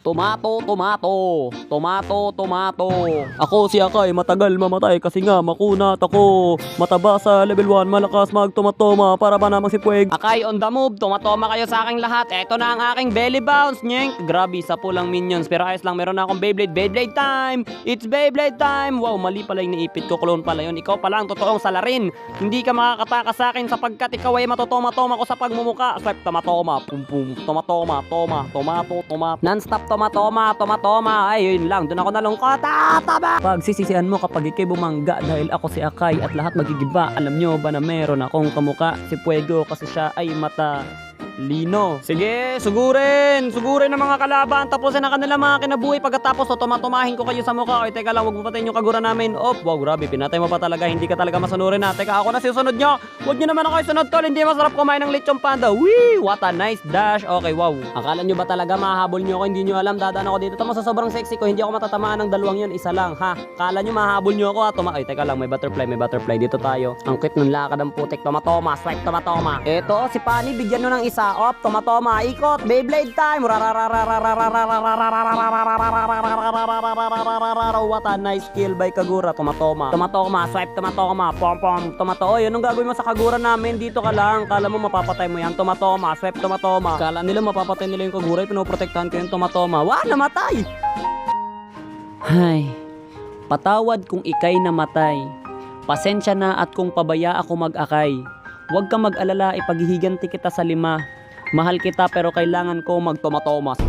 Tomato, tomato. Tomato, tomato. Ako si Akay, matagal mamatay kasi nga makunat ako. Mataba sa level 1, malakas magtomatoma para ba namang si Pueg. Akay on the move, tomatoma kayo sa aking lahat. Eto na ang aking belly bounce, nyeng. Grabe, sa pulang minions. Pero ayos lang, meron na akong Beyblade. Beyblade time! It's Beyblade time! Wow, mali pala yung naipit ko. Clone pala yun. Ikaw pala ang totoong salarin. Hindi ka makakatakas sa akin sapagkat ikaw ay matotoma-toma ko sa pagmumuka. Swipe tomatoma. Pum pum. Tomatoma. Toma. Tomato. Tomat. Non-stop tomatoma. Tomatoma. Ay, yun lang. Doon ako nalungkot. Tama! Pagsisisihan mo kapag ikay bumangga dahil ako si Akay at lahat magigiba. Alam nyo ba na meron akong kamuka si Puego kasi siya ay mata lino. Sige, sugurin ng mga kalaban. Tapusin na kanila mga kinabuhi. Pagkatapos, tomatomahin ko kayo sa mukha. Oy, teka lang, wag mo patayin yung kagura namin. Oh, wow, grabe, pinatay mo pa talaga. Hindi ka talaga masunurin na. Teka, ako na susunod nyo. Wag nyo naman ako isunod, tol. Hindi masarap kumain ng lechong panda. Wee! What a nice dash. Okay, wow. Akala nyo ba talaga mahahabol nyo ako? Hindi nyo alam. Dadaan ako dito. Tama sa sobrang sexy ko. Hindi ako matatamaan ng dalawang yun. Isa lang, ha? Akala nyo mahahabol nyo ako, ha? Ay, teka lang, may butterfly. Dito tayo. Ang cute ng lakad ng putik. Tomatoma. Swipe tomatoma. Eto, si Pani, bigyan nyo ng isa. Op, tomatoma. Ikot, Beyblade time. What a nice kill by Kagura. Tomatoma. Tomatoma, swipe tomatoma. Pom pom. Tomato. Oy, anong gagawin mo sa Kagura namin? Dito ka lang. Kala mo mapapatay mo yan. Tomatoma, swipe tomatoma. Kala nila mapapatay nila yung Kagura. Pinoprotektahan ko yung tomatoma. Wah, namatay. Hay. Patawad kung ikay namatay. Pasensya na at kung pabaya ako mag-akay. Huwag ka mag-alala, ipaghihiganti kita sa 5. Mahal kita pero kailangan ko magtomatomas.